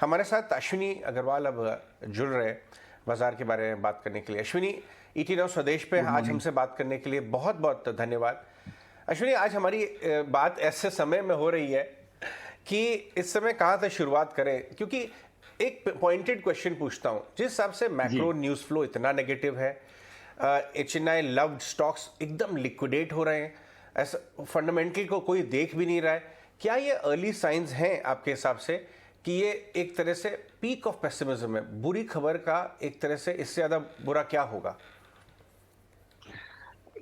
हमारे साथ अश्विनी अग्रवाल अब जुड़ रहे हैं बाजार के बारे में बात करने के लिए। अश्विनी, ईटी नाउ स्वदेश पे गुड आज मॉर्निंग। हमसे बात करने के लिए बहुत बहुत धन्यवाद। अश्विनी, आज हमारी बात ऐसे समय में हो रही है कि इस समय कहाँ से शुरुआत करें, क्योंकि एक पॉइंटेड क्वेश्चन पूछता हूँ। जिस हिसाब से जी। मैक्रो न्यूज़ फ्लो इतना नेगेटिव है, एचएनआई लव्ड स्टॉक्स एकदम लिक्विडेट हो रहे हैं, ऐसा फंडामेंटल को कोई देख भी नहीं रहा है। क्या ये अर्ली साइंस हैं आपके हिसाब से कि ये एक तरह से पीक ऑफ पेसिमिज्म है, बुरी खबर का एक तरह से इससे ज़्यादा बुरा क्या होगा?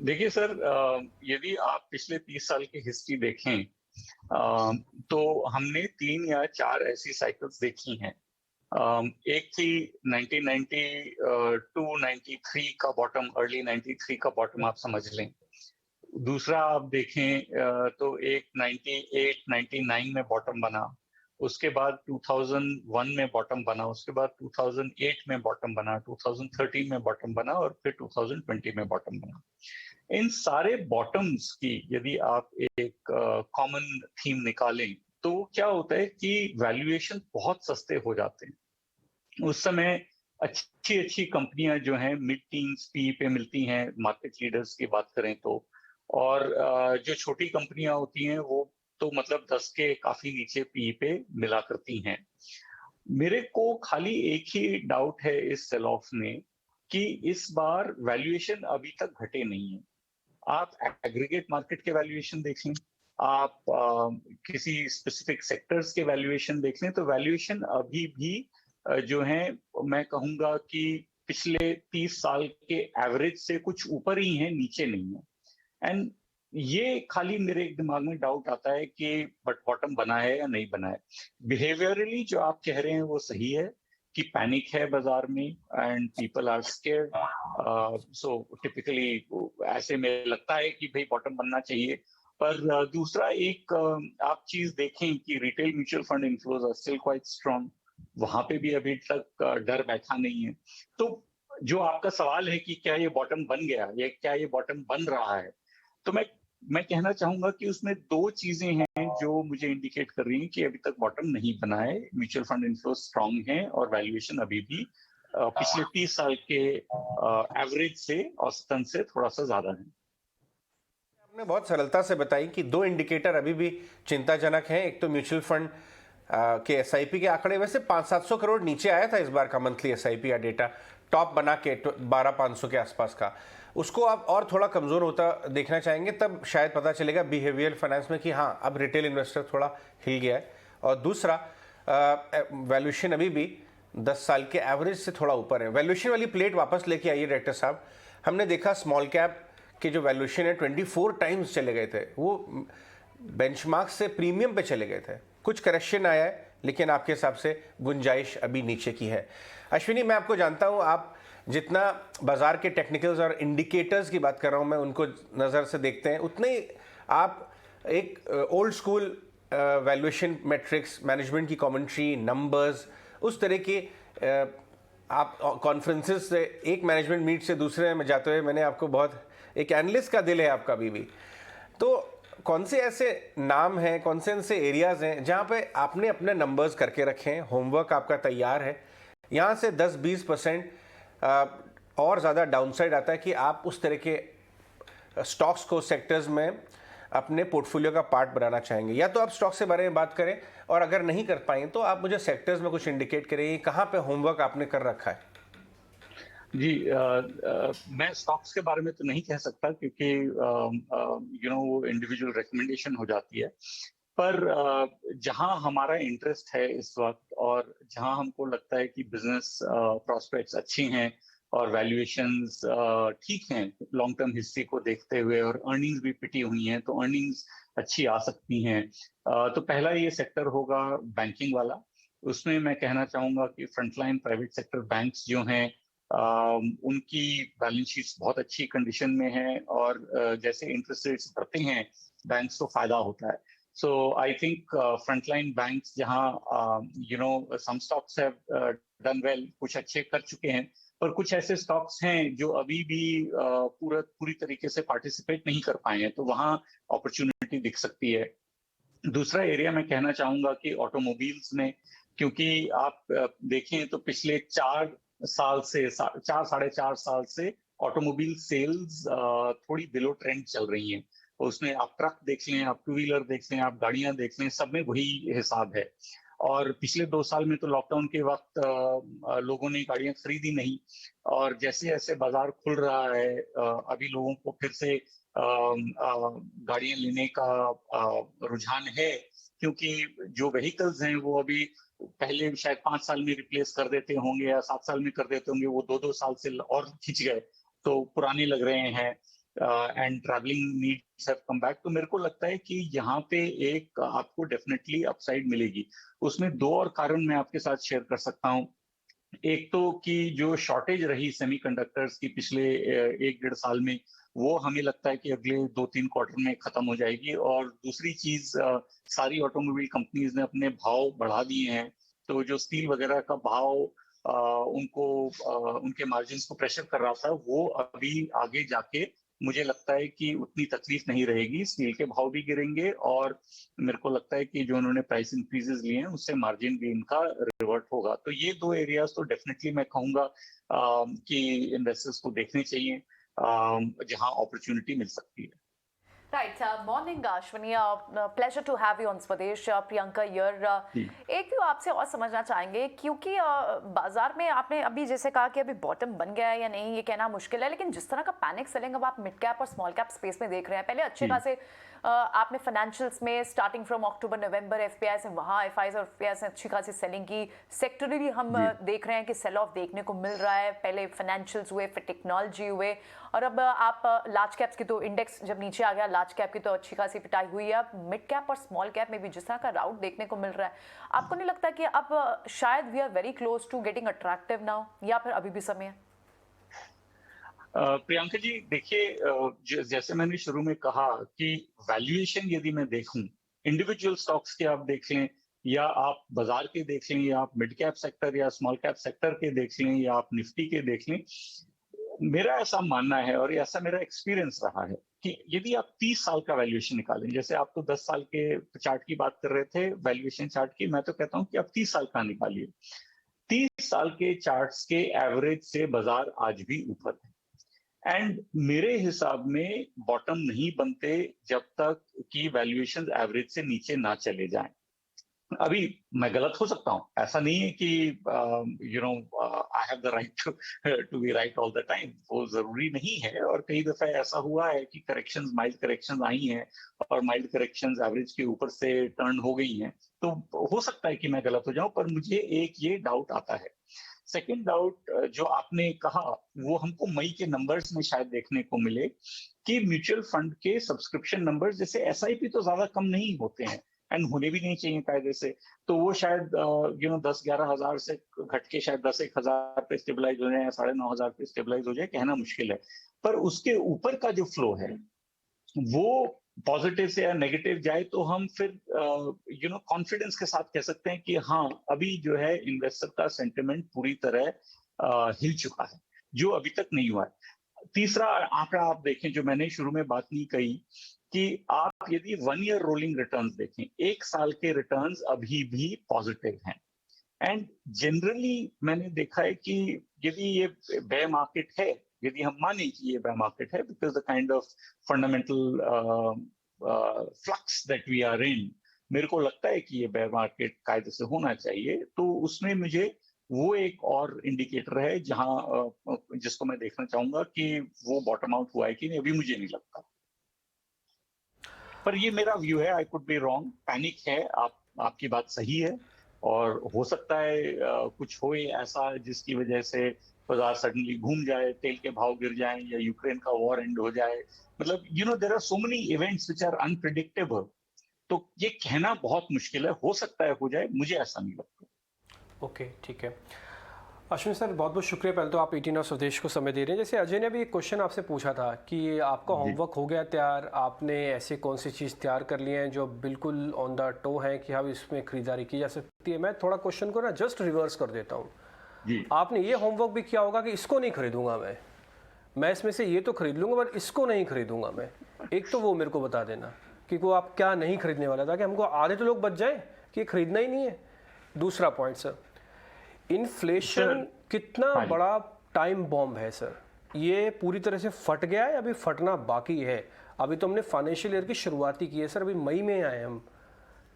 देखिए सर, यदि आप पिछले 30 साल की हिस्ट्री देखें, तो हमने 3 या 4 ऐसी साइकिल्स देखी हैं। एक थी 1992-93 का बॉटम, अर्ली 93 का बॉटम आप समझ लें। दूसरा आप देखें तो एक 98-99 में बॉटम बना, उसके बाद 2001 में बॉटम बना, उसके बाद 2008 में बॉटम बना, 2013 में बॉटम बना और फिर 2020 में बॉटम बना। इन सारे बॉटम्स की यदि आप एक कॉमन थीम निकालें तो क्या होता है कि वैल्यूएशन बहुत सस्ते हो जाते हैं। उस समय अच्छी अच्छी कंपनियां जो हैं मिड टीन्स पी पे मिलती हैं, मार्केट लीडर्स की बात करें तो। और जो छोटी कंपनियां होती हैं वो तो मतलब 10 के काफी नीचे पी पे मिला करती हैं। मेरे को खाली एक ही डाउट है इस सेल ऑफ में कि इस बार वैल्यूएशन अभी तक घटे नहीं है। आप एग्रीगेट मार्केट के वैल्यूएशन देख लें, आप किसी स्पेसिफिक सेक्टर्स के वैल्यूएशन देख लें, तो वैल्यूएशन अभी भी जो है मैं कहूंगा कि पिछले 30 साल के एवरेज से कुछ ऊपर ही है, नीचे नहीं है। एंड ये खाली मेरे एक दिमाग में डाउट आता है कि बट बॉटम बना है या नहीं बना है। बिहेवियरली जो आप कह रहे हैं वो सही है कि पैनिक है बाजार में and people are scared. So typically ऐसे में लगता है कि भाई बॉटम बनना चाहिए। पर दूसरा एक आप चीज देखें कि retail mutual fund inflows are still quite strong, वहां पे भी अभी तक डर बैठा नहीं है। तो जो आपका सवाल है कि क्या ये बॉटम बन गया या क्या ये बॉटम बन रहा है, तो मैं कहना चाहूंगा कि उसमें 2 चीजें हैं जो मुझे इंडिकेट कर रही हैं कि अभी तक बॉटम नहीं बना है। म्यूचुअल फंड इन्फ्लो स्ट्रांग है और वैल्यूएशन अभी भी पिछले 30 साल के एवरेज से, औसतन से थोड़ा सा ज्यादा है। आपने बहुत सरलता से बताई कि दो इंडिकेटर अभी भी चिंताजनक हैं। एक तो म्यूचुअल फंड के एसआईपी के आंकड़े, वैसे 500-700 करोड़ नीचे आया था इस बार का मंथली एसआईपी का डेटा, टॉप बना के 12,500 के आसपास का। उसको आप और थोड़ा कमजोर होता देखना चाहेंगे, तब शायद पता चलेगा बिहेवियर फाइनेंस में कि हाँ, अब रिटेल इन्वेस्टर थोड़ा हिल गया है। और दूसरा, वैल्यूएशन अभी भी 10 साल के एवरेज से थोड़ा ऊपर है। वैल्यूएशन वाली प्लेट वापस लेके आइए डायरेक्टर साहब। हमने देखा स्मॉल कैप के जो वैल्यूएशन है 24 टाइम्स चले गए थे, वो बेंचमार्क से प्रीमियम पे चले गए थे। कुछ करेक्शन आया है, लेकिन आपके हिसाब से गुंजाइश अभी नीचे की है। अश्विनी, मैं आपको जानता हूं, आप जितना बाजार के टेक्निकल्स और इंडिकेटर्स की बात कर रहा हूं मैं, उनको नज़र से देखते हैं, उतने ही आप एक old school valuation matrix, management की कमेंट्री, नंबर्स, उस तरह के आप कॉन्फ्रेंसेस से, एक मैनेजमेंट मीट से दूसरे में जाते हुए मैंने आपको बहुत, एक एनालिस्ट का दिल है आपका अभी भी। तो कौन से ऐसे नाम हैं, कौन से ऐसे एरियाज हैं जहां पे आपने अपने नंबर्स करके रखे हैं, होमवर्क आपका तैयार है, यहां से 10-20% और ज़्यादा डाउनसाइड आता है कि आप उस तरह के स्टॉक्स को सेक्टर्स में अपने पोर्टफोलियो का पार्ट बनाना चाहेंगे? या तो आप स्टॉक के बारे में बात करें, और अगर नहीं कर पाए तो आप मुझे सेक्टर्स में कुछ इंडिकेट करें, कहाँ पे होमवर्क आपने कर रखा है। जी, मैं स्टॉक्स के बारे में तो नहीं कह सकता क्योंकि वो इंडिविजुअल रिकमेंडेशन हो जाती है। पर जहां हमारा इंटरेस्ट है इस वक्त और जहां हमको लगता है कि बिजनेस प्रॉस्पेक्ट्स अच्छे हैं और वैल्यूएशंस ठीक हैं लॉन्ग टर्म हिस्ट्री को देखते हुए, और अर्निंग्स भी पिटी हुई हैं तो अर्निंग्स अच्छी आ सकती हैं, तो पहला ये सेक्टर होगा बैंकिंग वाला। उसमें मैं कहना चाहूंगा कि फ्रंटलाइन प्राइवेट सेक्टर बैंक्स जो हैं, उनकी बैलेंस शीट्स बहुत अच्छी कंडीशन में है और जैसे इंटरेस्ट रेट्स बढ़ते हैं बैंक्स को फायदा होता है। सो आई थिंक फ्रंटलाइन बैंक्स जहां सम स्टॉक्स हैव डन वेल, कुछ अच्छे कर चुके हैं, पर कुछ ऐसे स्टॉक्स हैं जो अभी भी पूरी तरीके से पार्टिसिपेट नहीं कर पाए हैं, तो वहां अपॉर्चुनिटी दिख सकती है। दूसरा एरिया मैं कहना चाहूंगा कि ऑटोमोबाइल्स में, क्योंकि आप देखें तो पिछले 4 साल से 4 साढ़े 4 साल से ऑटोमोबाइल सेल्स थोड़ी बिलो ट्रेंड चल रही हैं। उसमें आप ट्रक देख लें, आप टू व्हीलर देख लें, आप गाड़ियां देख लें, सब में वही हिसाब है। और पिछले 2 साल में तो लॉकडाउन के वक्त लोगों ने गाड़ियां खरीदी नहीं, और जैसे जैसे बाजार खुल रहा है अभी लोगों को फिर से गाड़ियां लेने का रुझान है, क्योंकि जो व्हीकल्स हैं वो अभी पहले शायद 5 साल में रिप्लेस कर देते होंगे या 7 साल में कर देते होंगे, वो 2-2 साल से और खिंच गए, तो पुराने लग रहे हैं and travelling needs have come back. तो मेरे को लगता है कि यहाँ पे एक आपको डेफिनेटली अपसाइड मिलेगी। उसमें 2 और कारण मैं आपके साथ शेयर कर सकता हूँ। एक तो कि जो शॉर्टेज रही सेमीकंडक्टर्स की पिछले 1-1.5 साल में, वो हमें लगता है कि अगले 2-3 क्वार्टर में खत्म हो जाएगी। और दूसरी चीज, सारी ऑटोमोबाइल कंपनीज ने अपने भाव बढ़ा दिए हैं, तो जो स्टील वगैरह का भाव उनके मार्जिन को प्रेशर कर रहा था, वो अभी आगे जाके मुझे लगता है कि उतनी तकलीफ नहीं रहेगी, स्टील के भाव भी गिरेंगे, और मेरे को लगता है कि जो उन्होंने प्राइस इंक्रीजेस लिए हैं उससे मार्जिन भी इनका रिवर्ट होगा। तो ये 2 एरियाज तो डेफिनेटली मैं कहूंगा कि इन्वेस्टर्स को देखने चाहिए जहां अपॉर्चुनिटी मिल सकती है। Right. Morning, Ashwini. Pleasure to have you on Swadesh. Priyanka here. एक भी आपसे और समझना चाहेंगे, क्योंकि बाजार में आपने अभी जैसे कहा कि अभी बॉटम बन गया है या नहीं ये कहना मुश्किल है, लेकिन जिस तरह का पैनिक सेलिंग अब आप मिड कैप और स्मॉल कैप स्पेस में देख रहे हैं, पहले अच्छे खासे आपने फाइनेंशियल्स में starting from October November FPI से वहाँ एफआई और एफपीआई से अच्छी खासी सेलिंग की, सेक्टरली हम देख रहे हैं कि सेल ऑफ देखने को मिल रहा है। पहले फाइनेंशियल्स हुए, फिर टेक्नोलॉजी हुए, और अब आप लार्ज कैप्स की तो इंडेक्स जब नीचे आ गया, लार्ज कैप की तो अच्छी खासी पिटाई हुई है। अब मिड कैप और स्मॉल कैप में भी जिस तरह का राउट देखने को मिल रहा है, आपको नहीं लगता कि अब शायद we are very close to getting attractive now, या फिर अभी भी समय है? प्रियंका जी देखिए, जैसे मैंने शुरू में कहा कि वैल्यूएशन यदि मैं देखूं, इंडिविजुअल स्टॉक्स के आप देख लें, या आप बाजार के देख लें, या आप मिड कैप सेक्टर या स्मॉल कैप सेक्टर के देख लें, या आप निफ्टी के देख लें, मेरा ऐसा मानना है और ऐसा मेरा एक्सपीरियंस रहा है कि यदि आप 30 साल का वैल्यूएशन निकालें, जैसे आप तो 10 साल के चार्ट की बात कर रहे थे वैल्यूएशन चार्ट की, मैं तो कहता हूं कि आप 30 साल का निकालिए। 30 साल के चार्ट्स के एवरेज से बाजार आज भी ऊपर है, एंड मेरे हिसाब में बॉटम नहीं बनते जब तक कि वैल्यूएशन एवरेज से नीचे ना चले जाएं। अभी मैं गलत हो सकता हूं, ऐसा नहीं है कि I have the right to be right all the time, वो जरूरी नहीं है। और कई दफा ऐसा हुआ है कि करेक्शंस, माइल्ड करेक्शंस आई हैं, और माइल्ड करेक्शंस एवरेज के ऊपर से टर्न हो गई हैं, तो हो सकता है कि मैं गलत हो जाऊं, पर मुझे एक ये डाउट आता है। सेकेंड डाउट जो आपने कहा, वो हमको मई के नंबर्स में शायद देखने को मिले कि म्यूचुअल फंड के सब्सक्रिप्शन नंबर्स, जैसे एसआईपी तो ज्यादा कम नहीं होते हैं एंड होने भी नहीं चाहिए कायदे से, तो वो शायद 10-11 हजार से घट के शायद 10-1 हजार पे स्टेबलाइज हो जाए या 9,500 पे स्टेबलाइज हो जाए, कहना मुश्किल है। पर उसके ऊपर का जो फ्लो है वो पॉजिटिव से या नेगेटिव जाए, तो हम फिर कॉन्फिडेंस के साथ कह सकते हैं कि हाँ, अभी जो है इन्वेस्टर का सेंटिमेंट पूरी तरह हिल चुका है, जो अभी तक नहीं हुआ है। तीसरा आंकड़ा आप देखें, जो मैंने शुरू में बात नहीं कही, कि आप यदि 1 ईयर रोलिंग रिटर्न्स देखें, 1 साल के रिटर्न्स अभी भी पॉजिटिव हैं। एंड जनरली मैंने देखा है कि यदि ये बेयर मार्केट है, यदि हम माने कि ये बेयर मार्केट है, because the kind of fundamental flux that we are in, मेरे को लगता है कि ये बेयर मार्केट कायदे से होना चाहिए, तो उसमें मुझे वो एक और इंडिकेटर है जहां जिसको मैं देखना चाहूंगा कि वो बॉटम आउट हुआ है कि नहीं, अभी मुझे नहीं लगता। पर ये मेरा व्यू है, I could be wrong, panic है, आपकी बात सही है, और हो सकता है कुछ हो ऐसा जिसकी वजह से बाजार सडनली घूम जाए, तेल के भाव गिर जाएं, या यूक्रेन का वॉर एंड हो जाए। मतलब there are so many events which are unpredictable, तो ये कहना बहुत मुश्किल है, हो सकता है हो जाए, मुझे ऐसा नहीं लगता। ओके, ठीक है। अश्विनी सर, बहुत बहुत शुक्रिया पहले तो आप 18 और स्वदेश को समय दे रहे हैं। जैसे अजय ने भी एक क्वेश्चन आपसे पूछा था कि आपका होमवर्क हो गया तैयार, आपने ऐसे कौन सी चीज़ तैयार कर ली हैं जो बिल्कुल ऑन द टो है कि हाँ इसमें खरीदारी की जा सकती है। मैं थोड़ा क्वेश्चन को ना जस्ट रिवर्स कर देता हूँ। आपने ये होमवर्क भी किया होगा कि इसको नहीं खरीदूंगा मैं इसमें से ये तो खरीद लूँगा पर इसको नहीं खरीदूंगा मैं। एक तो वो मेरे को बता देना कि वो आप क्या नहीं खरीदने वाला, ताकि हमको आधे तो लोग बच जाए कि खरीदना ही नहीं है। दूसरा पॉइंट सर, इन्फ्लेशन कितना हाँ जी। बड़ा टाइम बॉम्ब है सर? ये पूरी तरह से फट गया है, अभी फटना बाकी है? अभी तो हमने फाइनेंशियल ईयर की शुरुआत ही की है सर, अभी मई में आए हम,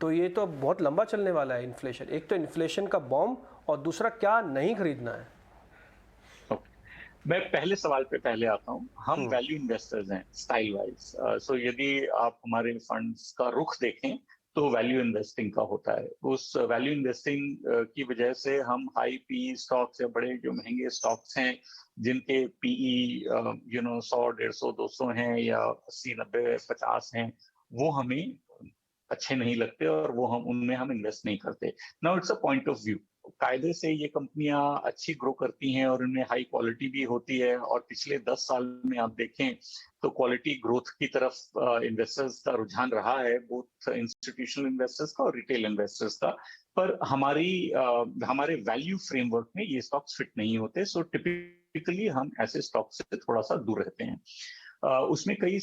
तो ये तो बहुत लंबा चलने वाला है इन्फ्लेशन। एक तो इन्फ्लेशन का बॉम्ब, और दूसरा क्या नहीं खरीदना है। मैं पहले सवाल पे पहले आता हूँ। हम वैल्यू इन्वेस्टर्स हैं स्टाइल वाइज। सो यदि आप हमारे फंड्स का रुख देखें तो वैल्यू इन्वेस्टिंग का होता है। उस वैल्यू इन्वेस्टिंग की वजह से हम हाई पी स्टॉक्स या बड़े जो महंगे स्टॉक्स हैं जिनके पीई 100, 150, 200 हैं या 80, 90, 50 हैं, वो हमें अच्छे नहीं लगते और वो हम उनमें हम इन्वेस्ट नहीं करते। Now it's a point of view. कायदे से ये कंपनियां अच्छी ग्रो करती हैं और उनमें हाई क्वालिटी भी होती है, और पिछले 10 साल में आप देखें तो क्वालिटी ग्रोथ की तरफ इन्वेस्टर्स का रुझान रहा है, बोथ इंस्टीट्यूशनल इन्वेस्टर्स का और रिटेल इन्वेस्टर्स का। पर हमारे वैल्यू फ्रेमवर्क में ये स्टॉक्स फिट नहीं होते। सो टिपिकली हम ऐसे स्टॉक से थोड़ा सा दूर रहते हैं। उसमें कई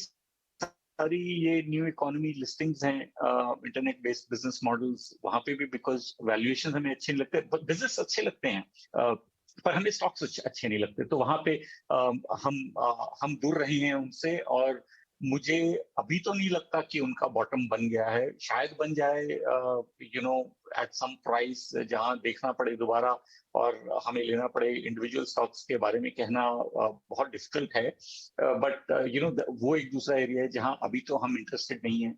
सारी ये न्यू इकोनॉमी लिस्टिंग्स हैं, इंटरनेट बेस्ड बिजनेस मॉडल्स, वहां पे भी बिकॉज वैल्यूएशन हमें अच्छे नहीं लगते, बिजनेस अच्छे लगते हैं, पर हमें स्टॉक्स अच्छे नहीं लगते, तो वहां पे हम दूर रहे हैं उनसे। और मुझे अभी तो नहीं लगता कि उनका बॉटम बन गया है, शायद बन जाए एट सम प्राइस जहां देखना पड़े दोबारा और हमें लेना पड़े। इंडिविजुअल स्टॉक्स के बारे में कहना बहुत डिफिकल्ट है, बट वो एक दूसरा एरिया है जहां अभी तो हम इंटरेस्टेड नहीं है।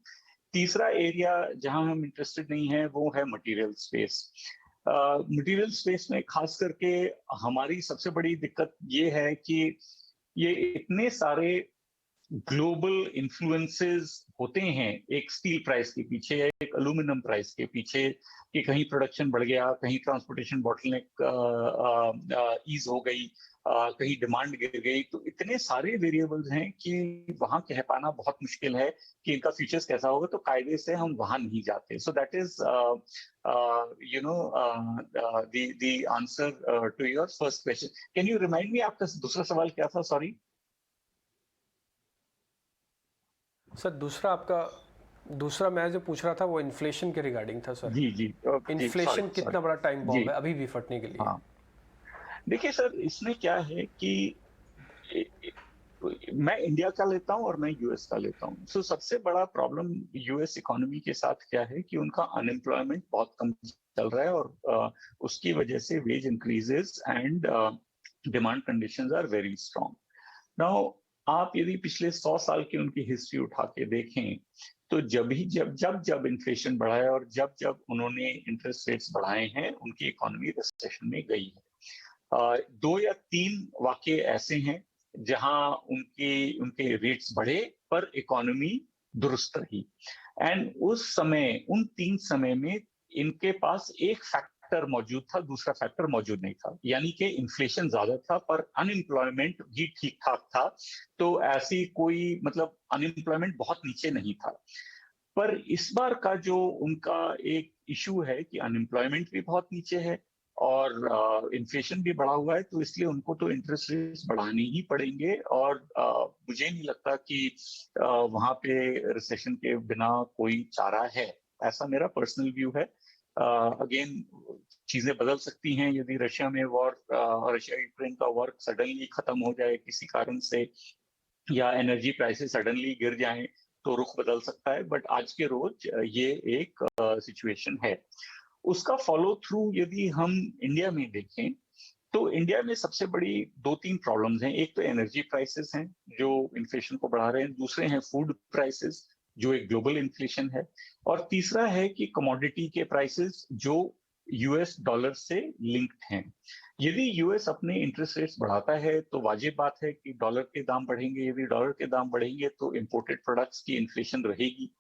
तीसरा एरिया जहां हम इंटरेस्टेड नहीं है वो है मटेरियल स्पेस। मटेरियल स्पेस में खास करके हमारी सबसे बड़ी दिक्कत ये है कि ये इतने सारे ग्लोबल इन्फ्लुएंसेस होते हैं एक स्टील प्राइस के पीछे या एक एल्यूमिनियम प्राइस के पीछे, कि कहीं प्रोडक्शन बढ़ गया, कहीं ट्रांसपोर्टेशन बॉटलनेक ईज हो गई, कहीं डिमांड गिर गई। तो इतने सारे वेरिएबल्स हैं कि वहां कह पाना बहुत मुश्किल है कि इनका फ्यूचर्स कैसा होगा, तो कायदे से हम वहां नहीं जाते। So that is the answer to your first question. Can you remind me, आपका दूसरा सवाल क्या था? सॉरी सर, दूसरा मैं जो पूछ रहा था वो इन्फ्लेशन के रिगार्डिंग था सर। जी इन्फ्लेशन कितना बड़ा टाइम बॉम्ब जी है अभी भी फटने के लिए? हाँ, देखिए सर, इसमें क्या है कि मैं इंडिया का लेता हूं और मैं यूएस का लेता हूं। सो सबसे बड़ा प्रॉब्लम यूएस इकोनॉमी के साथ क्या है कि उनका अनएम्प्लॉयमेंट बहुत कम चल रहा है, और उसकी वजह से wage increases and demand conditions are very strong. Now आप यदि पिछले 100 साल की उनकी हिस्ट्री उठा के देखें तो जब इन्फ्लेशन बढ़ा है और जब उन्होंने इंटरेस्ट रेट्स बढ़ाए हैं, उनकी इकोनॉमी रिसेशन में गई है। 2 या 3 वाकये ऐसे हैं जहां उनके रेट्स बढ़े पर इकोनॉमी दुरुस्त रही। एंड उन 3 समय में इनके पास एक फैक्टर मौजूद था, दूसरा फैक्टर मौजूद नहीं था, यानी कि इन्फ्लेशन ज्यादा था पर अनएम्प्लॉयमेंट भी ठीक ठाक था। तो ऐसी कोई मतलब अनएम्प्लॉयमेंट बहुत नीचे नहीं था। पर इस बार का जो उनका एक इशू है कि अनएम्प्लॉयमेंट भी बहुत नीचे है और इन्फ्लेशन भी बढ़ा हुआ है, तो इसलिए उनको तो इंटरेस्ट रेट्स बढ़ाने ही पड़ेंगे। और मुझे नहीं लगता कि वहां पे रिसेशन के बिना कोई चारा है, ऐसा मेरा पर्सनल व्यू है। अगेन चीजें बदल सकती हैं यदि रशिया यूक्रेन का वॉर सडनली खत्म हो जाए किसी कारण से, या एनर्जी प्राइसेस सडनली गिर जाएं, तो रुख बदल सकता है। बट आज के रोज ये एक सिचुएशन है। उसका फॉलो थ्रू यदि हम इंडिया में देखें तो इंडिया में सबसे बड़ी 2-3 प्रॉब्लम्स हैं। एक तो एनर्जी प्राइसेस हैं जो इन्फ्लेशन को बढ़ा रहे हैं, दूसरे हैं फूड प्राइसेस जो एक ग्लोबल इन्फ्लेशन है, और तीसरा है कि कमोडिटी के प्राइसेस जो यूएस डॉलर से लिंक्ड हैं। यदि यूएस अपने इंटरेस्ट रेट्स बढ़ाता है तो वाजिब बात है कि डॉलर के दाम बढ़ेंगे, यदि डॉलर के दाम बढ़ेंगे तो इंपोर्टेड प्रोडक्ट्स की इन्फ्लेशन रहेगी।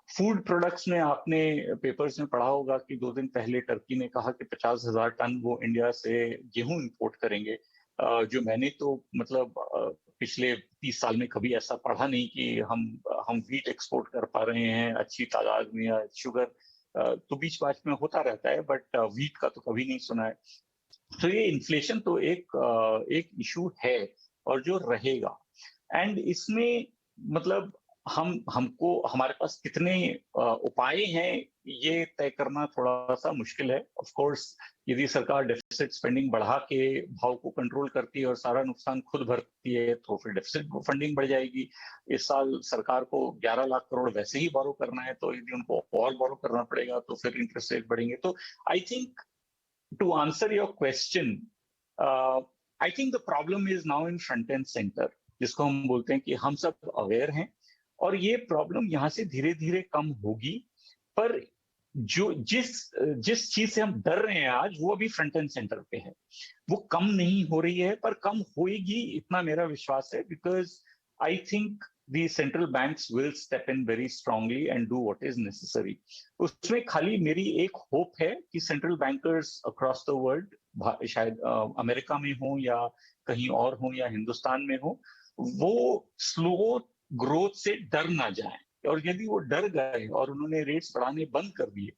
फूड प्रोडक्ट्स में आपने पेपर्स में पढ़ा होगा कि 2 दिन पहले टर्की ने कहा कि 50,000 टन वो इंडिया से गेहूं इंपोर्ट करेंगे, जो मैंने तो मतलब पिछले 30 साल में कभी ऐसा पढ़ा नहीं कि हम वीट एक्सपोर्ट कर पा रहे हैं अच्छी तादाद में, या शुगर तो बीच बाच में होता रहता है, बट वीट का तो कभी नहीं सुना है। तो ये इन्फ्लेशन तो एक इशू है और जो रहेगा। एंड इसमें मतलब हमको हमारे पास कितने उपाय हैं ये तय करना थोड़ा सा मुश्किल है। ऑफ कोर्स यदि सरकार डेफिसिट स्पेंडिंग बढ़ा के भाव को कंट्रोल करती है और सारा नुकसान खुद भरती है तो फिर डेफिसिट फंडिंग बढ़ जाएगी। इस साल सरकार को 11 लाख करोड़ वैसे ही बोरो करना है, तो यदि उनको और बोरो करना पड़ेगा तो फिर इंटरेस्ट रेट बढ़ेंगे। तो I think to answer your question, I think the problem is now in front and centre, जिसको हम बोलते हैं कि हम सब अवेयर हैं और ये प्रॉब्लम यहाँ से धीरे धीरे कम होगी। पर जो जिस चीज से हम डर रहे हैं आज, वो अभी फ्रंट एंड सेंटर पे है, वो कम नहीं हो रही है, पर कम होएगी इतना मेरा विश्वास है। Because I think the central banks will step in very strongly and do what is necessary. उसमें खाली मेरी एक होप है कि central bankers across the world, शायद अमेरिका में हो या कहीं और हो या हिंदुस्तान में हो, वो स्लो ग्रोथ से डर ना जाए। और यदि वो डर गए और उन्होंने रेट्स बढ़ाने बंद कर दिए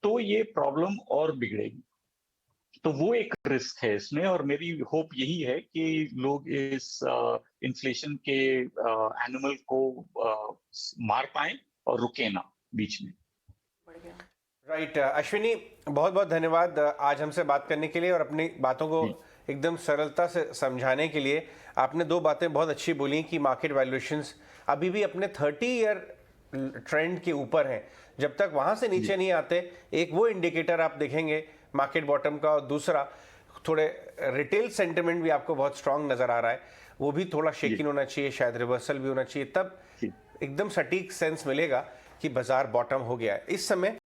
तो ये प्रॉब्लम और बिगड़ेगी। तो वो एक रिस्क है इसमें, और मेरी होप यही है कि लोग इस इन्फ्लेशन के एनिमल को मार पाएं और रुके ना बीच में। राइट अश्विनी, बहुत बहुत धन्यवाद आज हमसे बात करने के लिए और अपनी बातों को एकदम सरलता से समझाने के लिए। आपने दो बातें बहुत अच्छी बोली कि मार्केट वैल्यूएशंस अभी भी अपने 30 ईयर ट्रेंड के ऊपर हैं। जब तक वहां से नीचे नहीं आते, एक वो इंडिकेटर आप देखेंगे मार्केट बॉटम का, और दूसरा थोड़े रिटेल सेंटिमेंट भी आपको बहुत स्ट्रांग नजर आ रहा है, वो भी थोड़ा शेकिन होना चाहिए, शायद रिवर्सल भी होना चाहिए, तब एकदम सटीक सेंस मिलेगा कि बाजार बॉटम हो गया है। इस समय